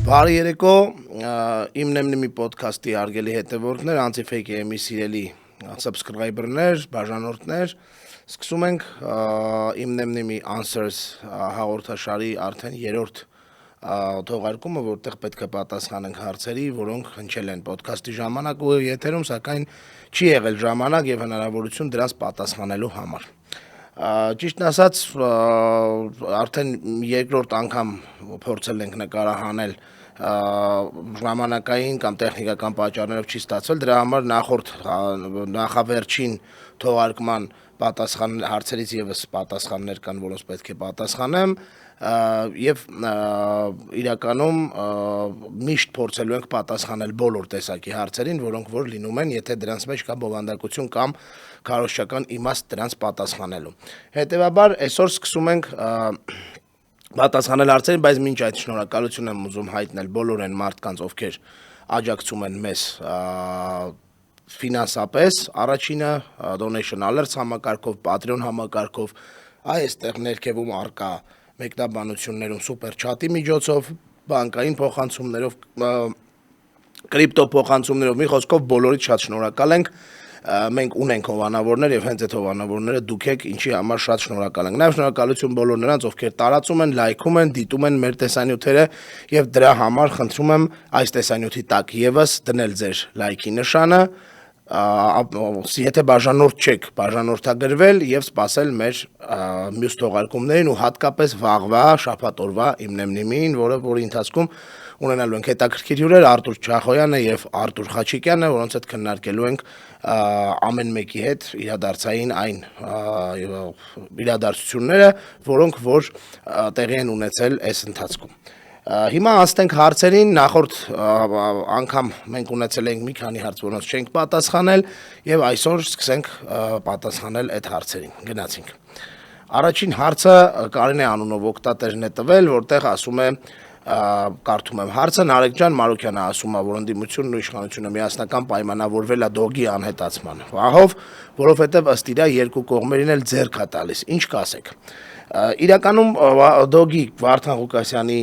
Բարի երեկո, իմ նեմնիմի պոդքասթի արգելի հետևորդներ, անցիֆեյքի եմի սիրելի subscriber-ներ, բաժանորդներ, սկսում ենք իմ նեմնիմի Answers հաղորդաշարի արդեն երրորդ թողարկումը, որտեղ պետք է պատասխանենք հարցերի, որոնք հնչել են պոդքասթի ժամանակ ու եթերում, սակայն չի եղել ժամանակ եւ հնարավորություն դրանց պատասխանելու համար։ Ճիշտն ասած, արդեն երկրորդ անգամ փորձել ենք նկարահանել ժամանակային կամ տեխնիկական պատճառներով չի ստացվել, դրա համար նախավերջին թողարկման հարցերից եւս պատասխաններ կան, որոնց պետք է պատասխանեմ եւ իրականում միշտ փորձելու ենք պատասխանել բոլոր տեսակի հարցերին, որոնք որ լինում են, եթե դրանց մեջ կա բովանդակություն կամ քարոզչական իմաստ դրանց պատասխանելու։ Հետևաբար այսօր սկսում ենք պատասխանել հարցերին, բայց մինչ այդ շնորհակալություն եմ ուզում հայտնել բոլոր այն մարդկանց, ովքեր աջակցում են մեզ ֆինանսապես, առաջինը donation alerts համակարգով, Patreon համակարգով, այստեղ ներքևում արկա մեկնաբանություններում սուպեր չաթի միջոցով, բանկային փոխանցումներով, կրիպտո փոխանցումներով, մի խոսքով բոլորից շատ շնորհակալ ենք։ Մենք ունենք հովանավորներ եւ հենց այդ հովանավորները դուք եք, ինչի համար շատ շնորհակալ ենք։ Նաեւ շնորհակալություն բոլոր նրանց, ովքեր տարածում են, լայքում են, դիտում են մեր տեսանյութերը եւ դրա համար խնդրում եմ այս տեսանյութի տակ եւս դնել ձեր լայքի նշանը, եթե բաժանորդ չեք, բաժանորդագրվել եւ սպասել մեր մյուս թողարկումներին ու հատկապես վաղվա շաբաթ օրվա իմ նեմնիմին, որի ընթացքում ունենալու ենք հետաքրքիր հյուրեր Արտուր Չախոյանը եւ Արտուր Խաչիկյանը, որոնց հետ քննարկելու ենք ամեն մեկի հետ իրադարձային այն իրադարձությունները, որոնք որ տեղի են ունեցել այս ընթացքում։ Հիմա անցնենք հարցերին, նախորդ անգամ մենք ունեցել ենք մի քանի հարց, որոնց չենք պատասխանել եւ այսօր սկսենք պատասխանել այդ հարցերին։ Գնացինք։ Առաջին հարցը Կարինե անունով օգտատերն է տվել, որտեղ ասում է կարդում եմ հարցը Նարեկ Մարուկյանը ասում է, որ ընդդիմությունն ու իշխանությունը միասնական պայմանավորվել է դոգի անհետացման վահով, որովհետև ըստ իրա երկու կողմերին էլ ձեռք է տալիս։ Ինչ կասեք։ Իրականում դոգի Վարդան Ղուկասյանի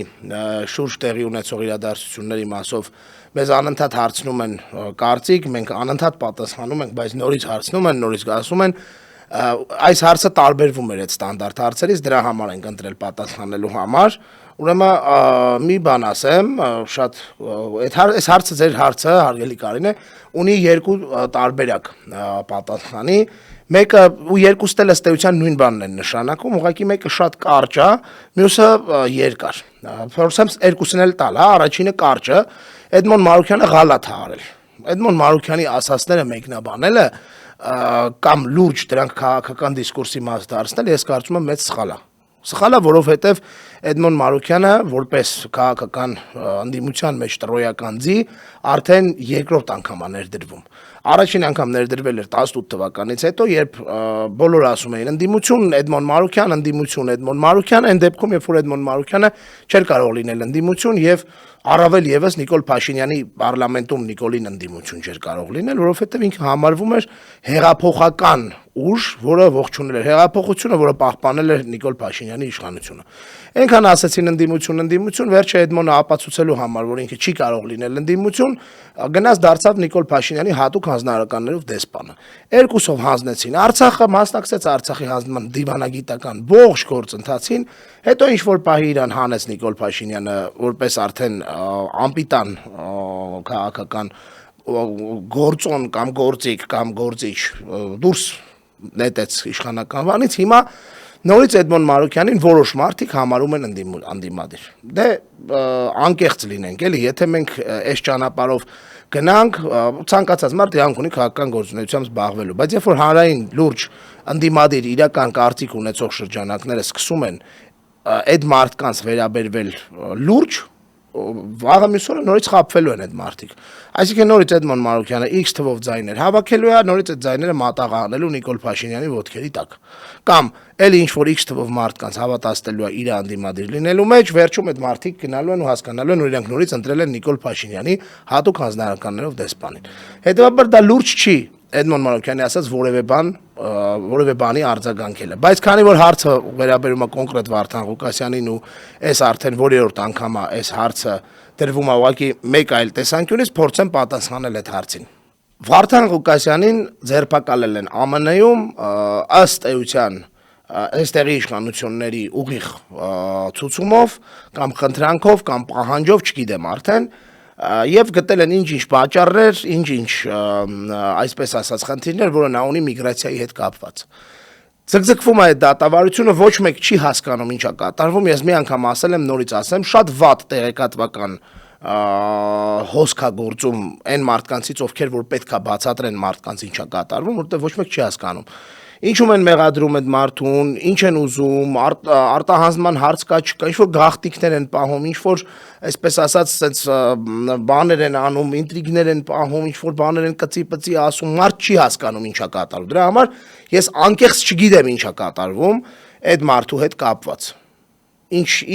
շուրջ տեղի ունեցող իրադարձությունների մասով մեզ անընդհատ հարցնում են կարծիք, մենք անընդհատ պատասխանում ենք, բայց նորից հարցնում են, նորից ասում են այս հարցը տարբերվում էր այդ ստանդարտ հարցերից, դրա համար ենք ընտրել պատասխանելու համար։ Ուրեմն մի բան ասեմ, շատ այս հարցը ձեր հարցը, հարգելի Կարինե, ունի երկու տարբերակ պատասխանի, մեկը ու երկուստ էլ ըստ էության նույն բանն են նշանակում, ուղղակի մեկը շատ կարճ է, մյուսը երկար։ Փորձեմ երկուսն էլ տալ, հա, առաջինը կարճը, Էդմոն Մարուկյանը ղալաթ է արել։ Էդմոն Մարուկյանի ասածները մեկնաբանելը կամ լուրջ դրանք քաղաքական դիսկուրսի մաս դարձնել, ես կարծում եմ մեծ սխալ է։ Սխալ է, որովհետև Էդմոն Մարուկյանը որպես քաղաքական ընդդիմության մեջ տրոյական ձի արդեն երկրորդ անգամ է ներդրվում։ Առաջին անգամ ներդրվել էր 18 թվականից հետո, երբ բոլորը ասում էին ընդդիմություն Էդմոն Մարուկյան, ընդդիմություն Էդմոն Մարուկյան, այն դեպքում, երբ որ Էդմոն Մարուկյանը չէր կարող լինել ընդդիմություն եւ առավել եւս Նիկոլ Փաշինյանի պարլամենտում Նիկոլին ընդդիմություն չէր կարող լինել, որովհետև ինքը համարվում էր հեղափոխական ուժ, որը ողջունել էր հեղափոխությունը, որը պահպանել էր Նիկոլ Փաշինյանի իշխանությունը։ Այնքան ասացին ընդդիմություն, վերջը Էդմոնը ապացուցելու համար, որ ինքը չի կարող լինել ընդդիմություն, գնաց դարձավ Նիկոլ Փաշինյանի հատուկ հանձնարարականներով դեսպանը։ Երկուսով հանձնեցին Արցախը, մասնակցեց Արցախի հանձնման դիվանագիտական ողջ գործընթացին, հետո ինչ որ պահի իրան հանեց Նիկոլ Փաշինյանը որպես արդեն անպիտան քաղաքական գործոն կամ գործիք կամ գործիչ դուրս նետեց իշխանական բանից, հիմա նորից Էդմոն Մարուկյանին որոշ մարդիկ համարում են ընդդիմադիր։ Դե անկեղծ լինենք, էլի, եթե մենք այս ճանապարհով գնանք, ցանկացած մարդ իրանք ունի քաղաքական գործունեությամբ զբաղվելու, բայց երբ որ հանրային լուրջ ընդդիմադիր իրական կարծիք ունեցող շրջանակները սկսում են այդ մարդկանց վերաբերվել լուրջ, վաղը մյուս օրը նորից խաբվելու են այդ մարդիկ։ Այսինքն նորից Էդմոն Մարուկյանը X թվով ձայներ հավաքելու է, նորից այդ ձայները մատաղանելու Նիկոլ Փաշինյանի ոտքերի տակ։ Կամ էլի ինչ որ X թվով մարդկանց հավատացնելու է իր անդիմադիր լինելու մեջ, վերջում այդ մարդիկ գնալու են ու հասկանալու են, որ իրանք նորից ընտրել են Նիկոլ Փաշինյանի հատուկ հանձնարարականներով դեսպանին։ Հետևաբար դա լուրջ չի, Էդմոն Մանուկյանի ասած որևէ բանի արձագանքել է։ Բայց քանի որ հարցը վերաբերում է կոնկրետ Վարդան Ղուկասյանին ու այս արդեն որերորդ անգամ է այս հարցը դրվում է ուղղակի մեկ այլ տեսանկյունից, փորձեմ պատասխանել այդ հարցին։ Վարդան Ղուկասյանին ձերբակալել են ԱՄՆ-ում ըստ էության այստեղի իշխանությունների ուղիղ ցուցումով կամ խնդրանքով կամ պահանջով, չգիտեմ արդեն, եւ գտել են ինչ-ինչ պատճառներ, ինչ-ինչ այսպես ասած խնդիրներ, որը նա ունի միգրացիայի հետ կապված։ Ձգձգվում է այդ դատավարությունը, ոչ մեկ չի հասկանում ինչա կատարվում, ես մի անգամ ասել եմ, նորից ասեմ, շատ վատ տեղեկատվական հոսքագործում այն մարդկանցից, ովքեր որ պետքա բացատրեն մարդկանց ինչա կատարվում, որտեղ ոչ մեկ չի հասկանում։ Ինչու են մեղադրում այդ մարդուն, ինչ են ուզում, արտահանձնման հարց կա, չկա, ինչ որ գաղտնիքներ են պահում, ինչ որ այսպես ասած sense բաներ են անում, ինտրիգներ են պահում, ինչ որ բաներ են կծի-պծի ասում, մարդ չի հասկանում ինչա կատարվում։ Դրա համար ես անկեղծ չգիտեմ ինչա կատարվում այդ մարդու հետ կապված։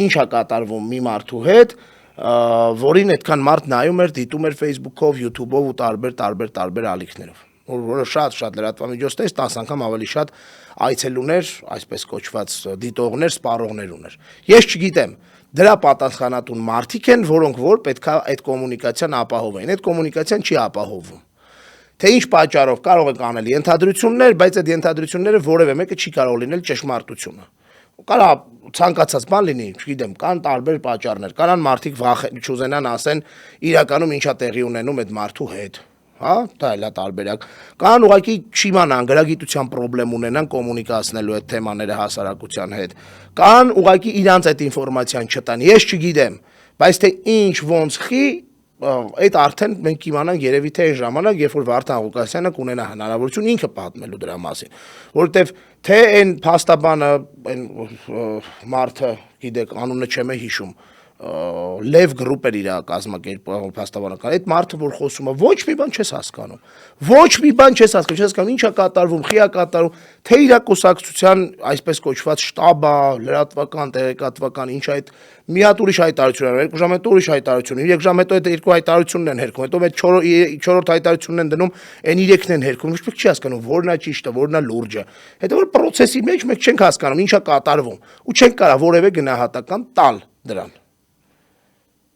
Ինչա կատարվում մի մարդու հետ, որին այդքան մարդ նայում էր, դիտում էր Facebook-ով, YouTube-ով ու տարբեր ալիքներով, որը շատ լրատվամիջոցներից 10 անգամ ավելի շատ այցելուներ, այսպես կոչված դիտողներ, սպառողներ ուներ։ Ես չգիտեմ, դրա պատասխանատուն մարդիկ են, որոնք որ պետքա այդ կոմունիկացիան ապահովեն։ Այդ կոմունիկացիան չի ապահովում։ Թե ինչ պատճառով կարող է կանել ենթադրություններ, բայց այդ ենթադրությունները որևէ մեկը չի կարող լինել ճշմարտությունը։ Կարա ցանկացած բան լինի, չգիտեմ, կան տարբեր պատճառներ, կանան մարդիկ չուզենան ասեն իրականում ինչա տեղի ունենում այդ մարդու հետ, հա, դա էլ է տարբերակ։ Կան ուղղակի չիմանան, գրագիտության խնդրեմ ունենան կոմունիկացնելու այդ թեմաները հասարակության հետ։ Կան ուղղակի իրանց այդ ինֆորմացիան չտան, ես չգիտեմ, բայց թե ինչ ոնց խի այդ արդեն մենք կիմանանք երևի թե այն ժամանակ, երբ որ Վարդան Ղուկասյանը կունենա հնարավորություն ինքը պատմելու դրա մասին, որովհետև թե այն փաստաբանը, այն մարդը, գիտեք, անունը չեմ հիշում, Լև գրուպ էր իր կազմակերպող փաստաբանական, այդ մարդը որ խոսում է, ոչ մի բան չես հասկանում, չես հասկանում ինչա կատարվում, խի է կատարվում, թե իր կուսակցության այսպես կոչված շտաբը, լրատվական, տեղեկատվական, ինչ այդ մի հատ ուրիշ հայտարարություն էր, 2 ժամ հետո ուրիշ հայտարարություն, 3 ժամ հետո այդ երկու հայտարարությունն են հերքում, հետո այդ 4-րդ հայտարարությունն են դնում, այն 3-ն են հերքում, ոչ մեկ չի հասկանում որն է ճիշտը, որն է լուրջը, հետո որ process-ի մեջ մենք չենք հասկանում ինչա կատարվում ու չենք կարող որևէ գնահատական տալ դրան։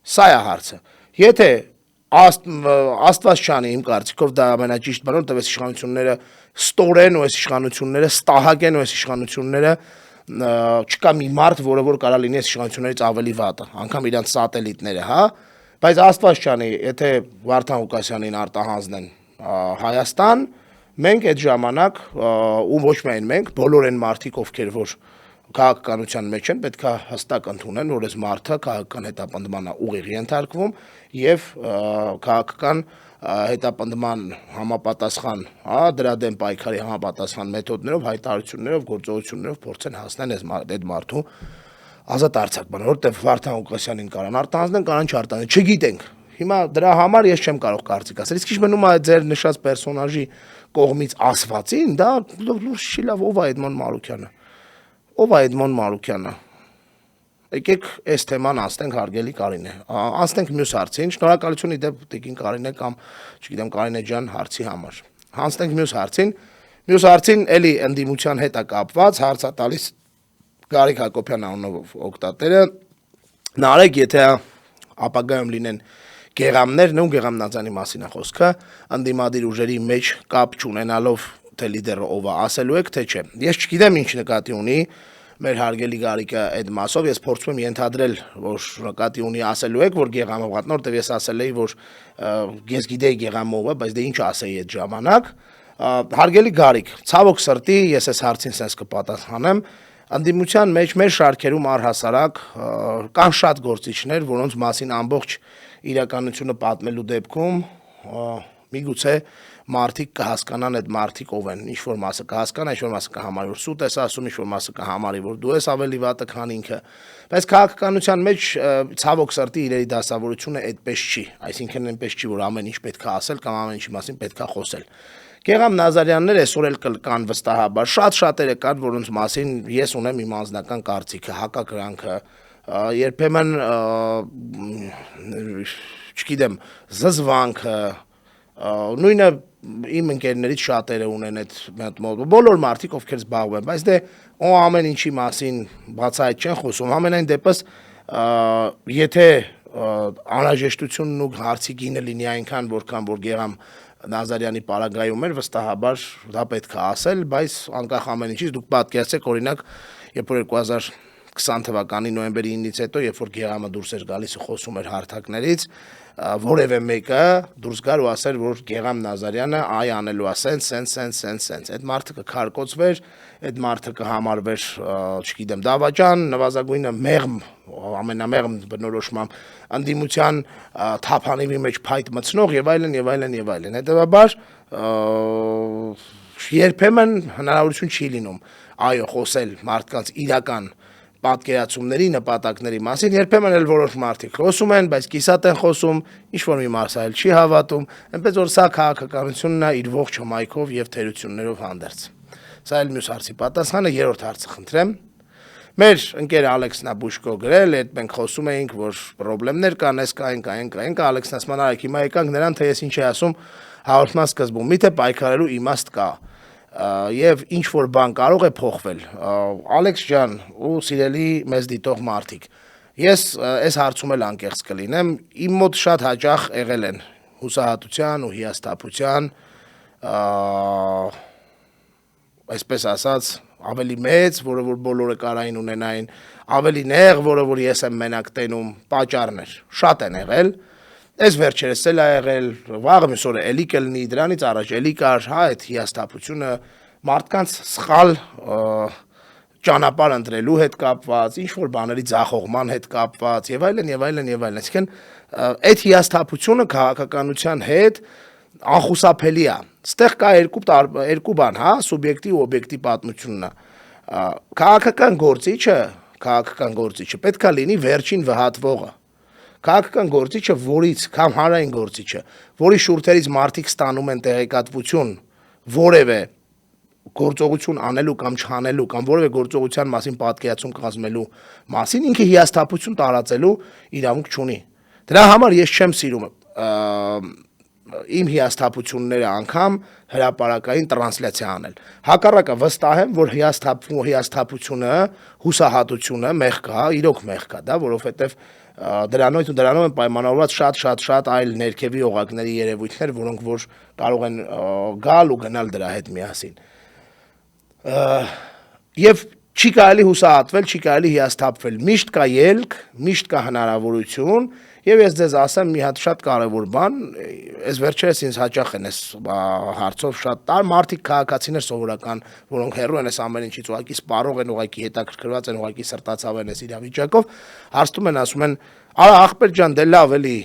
Սա է հարցը։ Եթե Աստված չանի իմ կարծիքով դա ամենաճիշտ բանը, որտեղ այս իշխանությունները ստորեն ու այս իշխանությունները ստահագեն ու այս իշխանությունները չկա մի մարդ, որը որ կարա լինի այս իշխանություններից ավելի վատը, անգամ իրանց սատելիտները, հա, բայց Աստված չանի, եթե Վարդան Ղուկասյանին արտահանձնեն Հայաստան, մենք այդ ժամանակ ու ոչ միայն մենք, բոլոր այն մարդիկ, ովքեր որ քաղաքականության մեջ են, պետք է հստակ ընդունեն, որ այս մարդը քաղաքական հետապնդման ուղիղ ենթարկվում եւ քաղաքական հետապնդման համապատասխան, դրա դեմ պայքարի համապատասխան մեթոդներով, հայտարարություններով, գործողություններով փորձեն հասնել այդ մարդու ազատ արձակման, որտեղ Վարդան Ղուկասյանին կարան արտահանձնեն, կարան չարտահանեն, չգիտենք։ Հիմա դրա համար ես չեմ կարող կարծիք ասել։ Իսկ ինչ մնում է ձեր նշած պերսոնաժի կողմից ասվածին, դա լուրջ չի լավ, ով է Էդմոն Մանուկյանը։ Ով է Էդմոն Մանուկյանը։ Եկեք այս թեման անցնենք հարգելի Կարինե։ Անցնենք մյուս հարցին։ Շնորհակալություն իդեպ տիկին Կարինե կամ չգիտեմ Կարինե ջան հարցի համար։ Անցնենք մյուս հարցին։ Մյուս հարցին էլի ընդդիմության հետ է կապված, հարց է տալիս Գարիկ Հակոբյան անունով օգտատերը։ Նարեկ, եթե ապագայում լինեն գեղամներ, նույն Գեղամնաձյանի մասին է խոսքը, ընդդիմադիր ուժերի մեջ կապ չունենալով թե լիդերը ով է, ասելու եք թե չէ։ Ես չգիտեմ ինչ նկատի ունի մեր հարգելի Գարիկը այդ մասով, ես փորձում եմ ենթադրել, որ նկատի ունի ասելու եք, որ Գեղամովն, որտեղ ես ասել էի, որ ես գիտեի Գեղամովը, բայց դե ինչ ասեի այդ ժամանակ։ Հարգելի Գարիկ, ցավոք սրտի, ես այս հարցին sense կպատասխանեմ, ընդդիմության մեջ մեր շարքերում առհասարակ կան շատ գործիչներ, որոնց մասին ամբողջ իրականությունը պատմելու դեպքում միգուցե մարդիկ կհասկանան այդ մարդիկ ով են, ինչ-որ մասը կհասկանա, ինչ-որ մասը կհամարի, որ սուտ ես ասում, ինչ-որ մասը կհամարի, որ դու ես ավելի վատը, քան ինքը, բայց քաղաքականության մեջ ցավոք սրտի իրերի դասավորությունը այդպես չի, այսինքն այնպես չի, որ ամեն ինչ պետք է ասել կամ ամեն ինչի մասին պետք է խոսել։ Գեղամ Նազարյանները այսօր էլ կան վստահաբար, շատերը կան, որոնց մասին ես ունեմ իմ անձնական կարծիքը, հակակրանքը, երբեմն չգիտեմ, զզվանքը, նույնը իմ ընկերներից շատերը ունեն այդ բոլոր մարդիկ, ովքեր զբաղվում են, բայց դե ամեն ինչի մասին բացահայտ չեն խոսում, ամենայն դեպս եթե անհրաժեշտությունն ու հարցի գինը լինի այնքան, որքան որ Գեգամ Նազարյանի պարագայում էր, վստահաբար դա պետք է ասել, բայց անկախ ամեն ինչից դուք պատկերացրեք, օրինակ, երբ որ 2020 թվականի նոյեմբերի 9-ից հետո, երբ որ Գեգամը դուրս էր գալիս ու խոսում էր հարթակներից, որևէ մեկը դուրս գար ու ասեր, որ Գեգամ Նազարյանը այ անելու է սենց, այդ մարդը կքարկոծվեր, այդ մարդը կհամարվեր, չգիտեմ, դավաճան, նվազագույնը մեղմ, ամենամեղմ բնորոշմամբ անդիմության թափանիվի մեջ փայտ մտցնող եւ այլն, հետեւաբար երբեմն հնարավորություն չի լինում այո խոսել մարդկանց իրական պատկերացումների, նպատակների մասին, երբեմն էլ որոշ մարդիկ խոսում են, բայց կիսատ են խոսում, ինչ-որ մի մասը էլ չի հավատում, այնպես որ սա քաղաքականությունն է իր ողջ հմայքով եւ թերություններով հանդերձ։ Սա էլ մյուս հարցի պատասխանը, երրորդ հարցը խնդրեմ։ Մեր ընկեր Ալեքսն Բուշկո գրել, այդ մենք խոսում էինք, որ խնդիրներ կան, այս կային, Ալեքսն ասում արեք հիմա եկանք նրան, թե ես ինչ եմ ասում հաղորդման սկզբում, միթե պայքարելու իմաստ կա։ Եվ ինչ որ բան կարող է փոխվել։ Ալեքս ջան ու սիրելի մեզ դիտող մարդիկ, ես այս հարցում էլ անկեղծ կլինեմ, իմ մոտ շատ հաճախ եղել են հուսահատության ու հիասթափության, այսպես ասած, ավելի մեծ, որը որ բոլորը կարային ունենային, ավելի նեղ, որը որ ես եմ մենակ տենում, պատճառներ շատ են եղել։ Այս վերջերս էլ ա եղել, վաղը մյուս օրը էլի կլինի, դրանից առաջ էլի կար, այդ հիասթափությունը մարդկանց սխալ ճանապարհ ընտրելու հետ կապված, ինչ որ բաների ձախողման հետ կապված եւ այլն, այսինքն այդ հիասթափությունը քաղաքականության հետ անխուսափելի է։ Ստեղ կա երկու բան, հա, սուբյեկտի ու օբյեկտի պատմությունն է։ Քաղաքական գործիչը պետք է լինի վերջին վհատվողը։ Քաղաքական գործիչը, որից կամ հանրային գործիչը, որի շուրթերից մարդիկ ստանում են տեղեկատվություն որևէ գործողություն անելու կամ չանելու կամ որևէ գործողության մասին պատկերացում կազմելու մասին, ինքը հիասթափություն տարածելու իրավունք չունի։ Դրա համար ես չեմ սիրում իմ հիասթափությունները անգամ հրապարակային տրանսլյացիա անել։ Հակառակը վստահ եմ, որ հիասթափությունը, հուսահատությունը մեղք է, իրոք մեղք է, դա, որովհետև դրանով են պայմանավորված շատ այլ ներքևի օղակների երևույթներ, որոնք որ կարող են գալ ու գնալ դրա հետ միասին։ Եվ չի կարելի հուսահատվել, չի կարելի հիասթափվել, միշտ կա ելք, միշտ կա հնարավորություն, եւ ես ձեզ ասեմ մի հատ շատ կարեւոր բան, այս վերջերս ինձ հաճախ են այս հարցով շատ մարդիկ քաղաքացիներ սովորական, որոնք հեռու են այս ամեն ինչից, ուղղակի սպառող են, ուղղակի հետաքրքրված են, ուղղակի սրտացավ են այս իրավիճակով, հարցնում են, ասում են, արա ախպեր ջան, դե լավ էլի,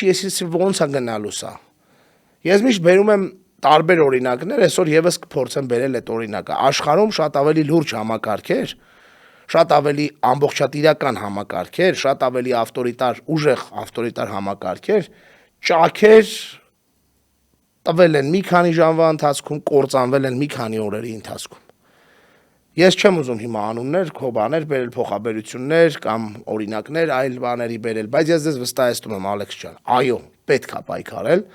ես ոնց է գնալու սա։ Ես միշտ բերում եմ տարբեր օրինակներ, այսօր եւս կփորձեմ բերել այդ օրինակը։ Աշխարհում շատ ավելի լուրջ համակարգեր, շատ ավելի ամբողջատիրական համակարգեր, շատ ավելի ուժեղ ավտորիտար համակարգեր, ճաքեր տվել են մի քանի ժամվա ընթացքում, կործանվել են մի քանի օրերի ընթացքում։ Ես չեմ ուզում հիմա անուններ, քո բաներ բերել, փոխաբերություններ կամ օրինակներ, այլ բաների բերել, բայց ես ձեզ վստահեցնում եմ, Ալեքս ջան, այո, պետք է պայքարել,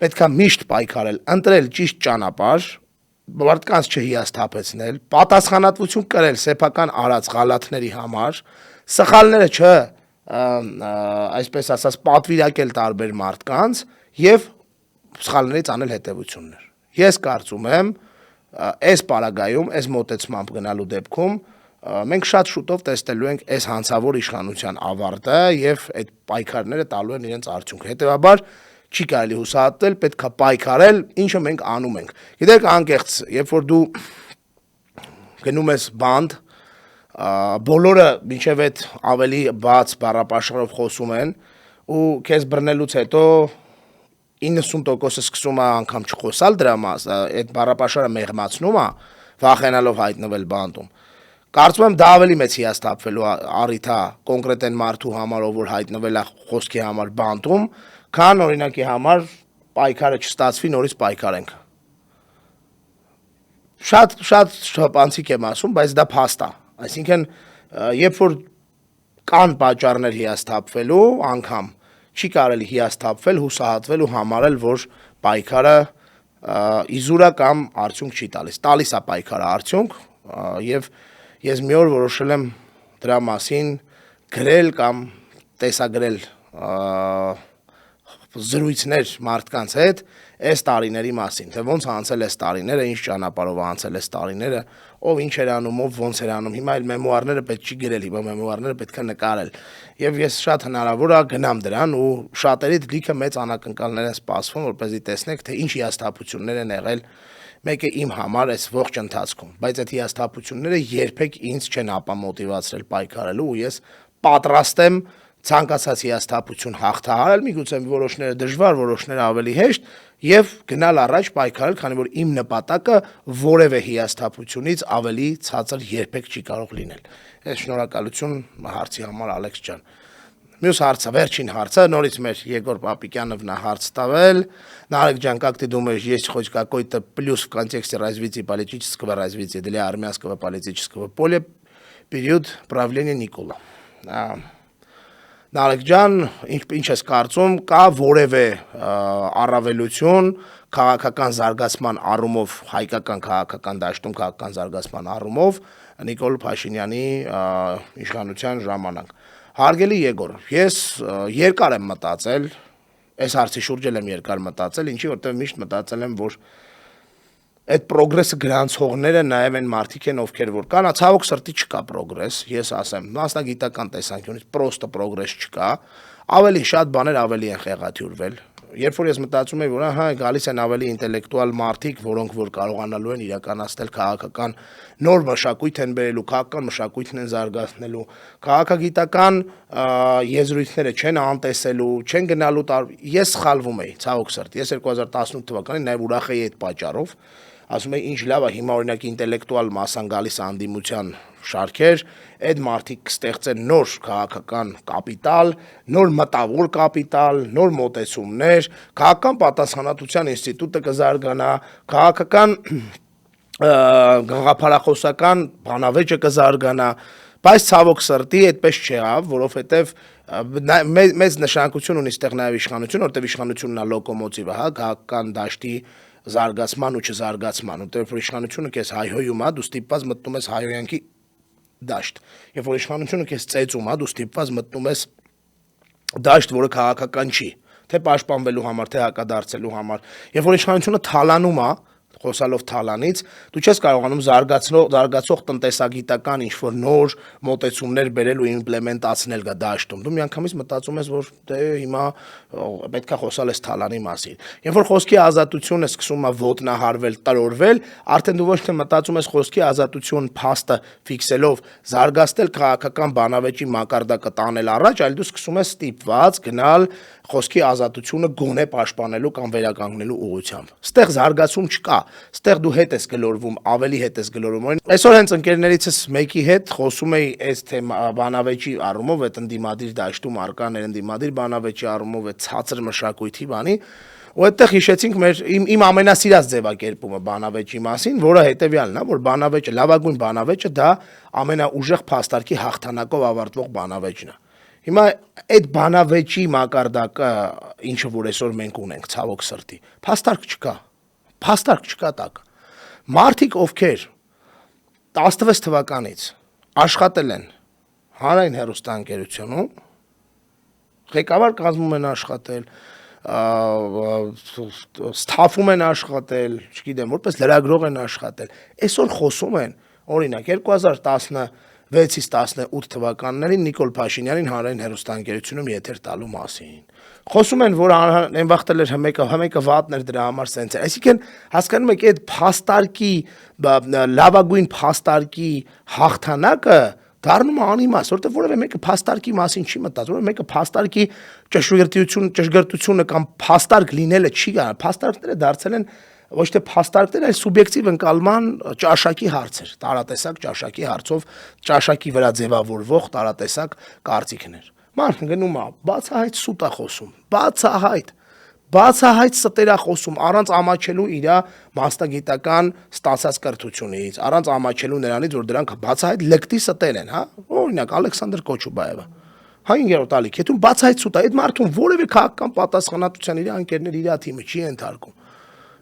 պետք է միշտ պայքարել, ընտրել ճիշտ ճանապարհ, մարդկանց չհիասթափեցնել, պատասխանատվություն կրել սեփական արած ղալաթների համար, սխալները այսպես ասած պատվիրակել տարբեր մարդկանց եւ սխալներից անել հետեւություններ։ Ես կարծում եմ, այս պարագայում, այս մոտեցմամբ գնալու դեպքում մենք շատ շուտով տեսնելու ենք այս հանցավոր իշխանության ավարտը եւ այդ պայքարները տալու են իրենց արդյունքը։ Հետեւաբար չի կարելի հուսահատել, պետք է պայքարել, ինչը մենք անում ենք։ Գիտեք, անկեղծ, երբ որ դու գնում ես բանդ, բոլորը մինչև այդ ավելի բաց բառապաշարով խոսում են ու քեզ բռնելուց հետո 90%-ը սկսում է անգամ չխոսալ դրա մաս, այդ բառապաշարը մեղմացնում է, վախենալով հայտնվել բանդում։ Կարծում եմ դա ավելի մեծ հիասթափվելու առիթ է կոնկրետ այն մարդու համար, ով որ հայտնվել է խոսքի համար բանդում, քան օրինակի համար պայքարը չստացվի, նորից պայքարենք։ Շատ շփանցիկ եմ ասում, բայց դա փաստ է։ Այսինքն, երբ որ կան պատճառներ հիասթափվելու անգամ, չի կարելի հիասթափվել, հուսահատվել ու համարել, որ պայքարը իզուրա կամ արդյունք չի տալիս է պայքարը արդյունք եւ ես մի օր որոշել եմ դրա մասին գրել կամ տեսագրել զրույցներ մարդկանց հետ այս տարիների մասին, թե ոնց անցել այս տարիները, ինչ ճանապարհով անցել այս տարիները, ով ինչ էր անում, ով ոնց էր անում, հիմա էլ մեմուարները պետք չի գրել, հիմա մեմուարները պետք է նկարել։ Եվ ես շատ հնարավոր է գնամ դրան ու շատերից լիքը մեծ անակնկալներ են սպասվում, որպեսզի տեսնեք, թե ինչ հիասթափություններ են եղել մեկը իմ համար այս ողջ ընթացքում, բայց այդ հիասթափությունները երբեք ինձ չեն ապամոտիվացրել պայքարելու ու ես պատրաստ եմ ցանկացած հիասթափություն հաղթահարել, միգուցե որոշները դժվար, որոշները ավելի հեշտ եւ գնալ առաջ պայքարել, քանի որ իմ նպատակը որևէ հիասթափությունից ավելի ցածր երբեք չի կարող լինել։ Այս շնորհակալություն հարցի համար Ալեքս ջան։ Մյուս հարցը, վերջին հարցը, норից մեր Егор Папикянов на հարց տվել. Нарек ջան, как ты думаешь, есть хоть какой-то плюс в контексте развития политического развития для армянского политического поля период правления Никола? Նարեկ ջան, ինչ ես կարծում, կա որևէ առավելություն քաղաքական զարգացման առումով, հայկական քաղաքական դաշտում քաղաքական զարգացման առումով Նիկոլ Փաշինյանի իշխանության ժամանակ։ Հարգելի Եգոր, ես երկար եմ մտածել, այս հարցի շուրջ եմ երկար մտածել, ինչի որտեղ միշտ մտածել եմ, որ այդ պրոգրեսը գրանցողները նաև են մարդիկ են, ովքեր որ կան, ցավոք սրտի չկա պրոգրես, ես ասեմ, մասնագիտական տեսանկյունից պրոստը պրոգրես չկա, ավելի շատ բաներ ավելի են խեղաթյուրվել։ Երբ որ ես մտածում եմ, որ ահա գալիս են ավելի ինտելեկտուալ մարդիկ, որոնք որ կարողանալու են իրականացնել քաղաքական նոր մշակույթ են բերելու, քաղաքական մշակույթն են զարգացնելու, քաղաքագիտական եզրույթները չեն անտեսելու, չեն գնալու ես սխալվում էի, ցավոք սրտի, ես 2018 թվականին նաև ուրախ էի այդ պատճառով, ասում եմ, ինչ լավ է, հիմա օրինակ ինտելեկտուալ մասան գալիս անդիմության շարքեր, այդ մարդիկ կստեղծեն նոր քաղաքական կապիտալ, նոր մտավոր կապիտալ, նոր մոտեցումներ, քաղաքական պատասխանատվության ինստիտուտը կզարգանա, քաղաքական գաղափարախոսական բանավեճը կզարգանա, բայց ցավոք սրտի այդպես չեղավ, որովհետև մեծ նշանակություն ունի ստեղ նաև իշխանություն, որտեղ իշխանությունն է լոկոմոտիվը, հա, քաղաքական դաշտի զարգացման ու չզարգացման, որտեղ որ իշխանությունը քեզ հայհոյում է, դու ստիպված մտնում ես հայհոյանքի դաշտ։ Երբ որ իշխանությունը քեզ ծեծում է, դու ստիպված մտնում ես դաշտ, որը քաղաքական չի, թե պաշտպանվելու համար, թե հակադարձելու համար։ Երբ որ իշխանությունը թալանում է, խոսալով թալանից, դու չես կարողանում զարգացող տնտեսագիտական ինչ-որ նոր մոտեցումներ բերել ու իմպլեմենտացնել գա դաշտում։ Դու միանգամից մտածում ես, որ դե հիմա պետք է խոսալ ես թալանի մասին։ Երբ որ խոսքի ազատությունը սկսում է ոտնահարվել, տրորվել, արդեն դու ոչ թե մտածում ես խոսքի ազատություն փաստը ֆիքսելով զարգացնել քաղաքական բանավեճի մակարդակը տանել առաջ, այլ դու սկսում ես ստիպված գնալ խոսքի ազատությունը գոնե պաշտպանելու կամ վերականգնելու ուղղությամբ։ Ստեղ զարգացում չկա, ստեղ դու հետ ես գլորվում, ավելի հետ ես գլորվում։ Այսօր հենց ընկերներիցս մեկի հետ խոսում էի այս թեմա բանավեճի առումով, այդ ընդդիմադիր դաշտում արկաներ ընդդիմադիր բանավեճի առումով, այդ ցածր մշակույթի բանի, ու այդտեղ հիշեցինք մեր իմ ամենասիրած ձևակերպումը բանավեճի մասին, որը հետևյալն է, որ բանավեճը, լավագույն բանավեճը դա ամենաուժեղ փաստարկի հաղթանակով ավարտվող բանավեճն է։ Հիմա այդ բանավեճի մակարդակը, ինչը որ այսօր մենք ունենք, ցավոք սրտի, փաստարկ չկա տակ։ Մարդիկ, ովքեր 16 թվականից աշխատել են հանրային հեռուստաընկերությունում, ղեկավար կազմում են աշխատել, ստաֆում են աշխատել, չգիտեմ, որպես լրագրող են աշխատել, այսօր խոսում են, օրինակ 2016-ից 18 թվականներին Նիկոլ Փաշինյանին հանրային հեռուստաընկերությունում եթեր տալու մասին։ Խոսում են, որ այն վաղտել էր հմեկը վատն էր դրա համար սենց էր։ Այսինքն հասկանում եք, այդ փաստարկի, լավագույն փաստարկի հաղթանակը դառնում է անիմաստ, որտեղ որևէ մեկը փաստարկի մասին չի մտածում, որևէ մեկը փաստարկի ճշգրտությունը կամ փաստարկ լինելը չի գա, փաստարկները դարձել են ոչ թե փաստարկներ, այլ սուբյեկտիվ ընկալման ճաշակի հարցեր, տարատեսակ ճաշակի հարցով, ճաշակի վրա ձևավորվող տարատեսակ կարծիքներ։ Մարդն գնում է, բացահայտ սուտ է խոսում, բացահայտ ստեր է խոսում, առանց ամաչելու իր մասնագիտական ստացած կրթությունից, առանց ամաչելու նրանից, որ դրանք բացահայտ լկտի ստեր են, հա, օրինակ Ալեքսանդր Կոչուբաևը, 5-րդ ալիքեթում բացահայտություն տա, այդ մարդուն որևէ քաղաքական պատասխանատվության իր անկերներ իր թիմը չի ենթարկում։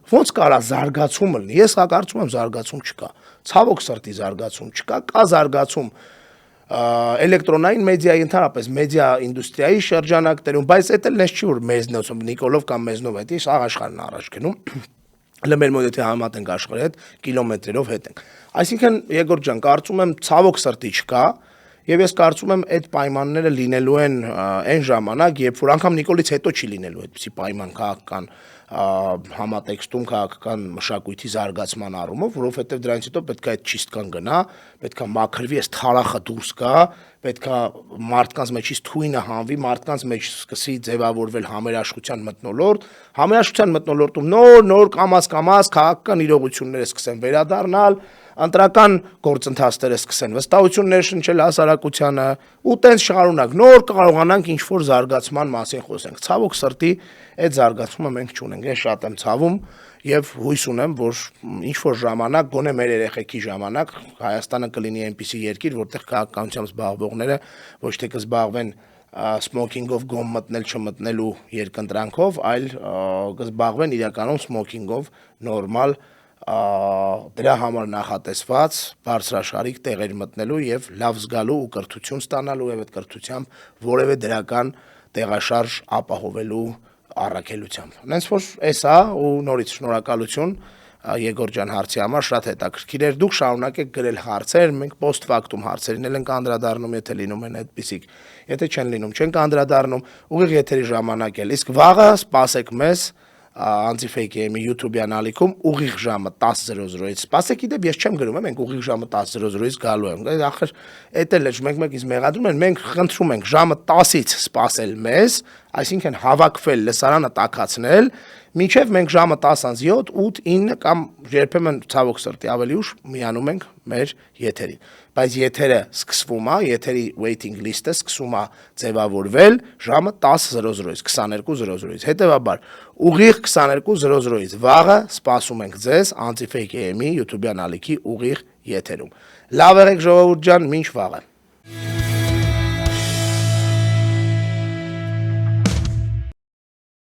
Ոնց կարա զարգացում լինի։ Ես կարծում եմ զարգացում չկա։ Ցավոք սրտի զարգացում չկա, կա զարգացում էլեկտրոնային մեդիայի ընդհանրապես մեդիա ինդուստրիայի շրջանակներում, բայց դա էլ չի որ մեզնով Նիկոլով կամ մեզնով հետ է աշխարհն առաջ գնում։ Մեր մոտ եթե համատենք աշխարհի հետ կիլոմետրերով հետ ենք։ Այսինքն Եգոր ջան, կարծում եմ ցավոք սրտի չկա, եւ ես կարծում եմ այդ պայմանները լինելու են այն ժամանակ, երբ որ անգամ Նիկոլից հետո չի լինելու այդպիսի պայման քաղաքական համատեքստում քաղաքական մշակույթի զարգացման առումով, որովհետեւ դրանից հետո պետք է այդ ճիստկան գնա, պետք է մաքրվի, այս թարախը դուրս գա, պետք է մարդկանց մեջից թույնը հանվի, մարդկանց մեջ սկսի ձևավորվել համերաշխության մթնոլորտում նոր կամաց քաղաքական իրողությունները սկսեն վերադառնալ, ընտրական գործընթացները սկսեն վստահություններ շնչել հասարակությանը ու տենց շարունակ նոր կարողանանք ինչ-որ զարգացման մասին խոսենք։ Ցավոք սրտի այդ զարգացումը մենք չունենք։ Ես շատ եմ ցավում եւ հույս ունեմ, որ ինչ-որ ժամանակ, գոնե մեր երեխեքի ժամանակ Հայաստանը կլինի այնպիսի երկիր, որտեղ քաղաքականությամբ զբաղվողները ոչ թե կզբաղվեն սմոքինգով գոմ մտնել չմտնելու երկընտրանքով, այլ կզբաղվեն իրականում սմոքինգով նորմալ դրա համար նախատեսված բարձրաշարիկ տեղեր մտնելու եւ լավ զգալու ու կրթություն ստանալու եւ այդ կրթությամբ որևէ դրական տեղաշարժ ապահովելու առաքելությամբ։ Հենց որ էսա ու նորից շնորհակալություն Եգոր ջան հարցի համար, շատ հետաքրքիր էր։ Դուք շարունակեք գրել հարցեր, մենք post factum հարցերին ենք անդրադառնում, եթե լինում են այդպիսիք։ Եթե չեն լինում, չենք անդրադառնում, ուղիղ եթերի ժամանակ էլ։ Իսկ վաղը սպասեք մեզ Anti-Fake-ի YouTube-յան ալիքում ուղիղ ժամը 10:00-ից։ Սպասեք, իդեպ ես չեմ գրում, մենք ուղիղ ժամը 10:00-ից գալու ենք։ Ախր էդ էլ է, մեկ-մեկից մեղադրում են, մենք խնդրում ենք ժամը 10-ից սպասել մեզ, այսինքն հավաքվել, լսարանը տաքացնել, մինչև մենք ժամը 10:07, 8, 9 կամ երբեմն ցավոք սրտի ավելի ուշ միանում ենք մեր եթերին։ Բայց եթերը սկսվում է, եթերի waiting list-ը սկսում է ձևավորվել ժամը 10:00-ից, 22:00-ից։ Հետևաբար ուղիղ 22:00-ից վաղը սպասում ենք ձեզ Anti-Fake AM-ի YouTube-յան ալիքի ուղիղ եթերում։ Լավ եղեք ժողովուրդ ջան, մինչ վաղը։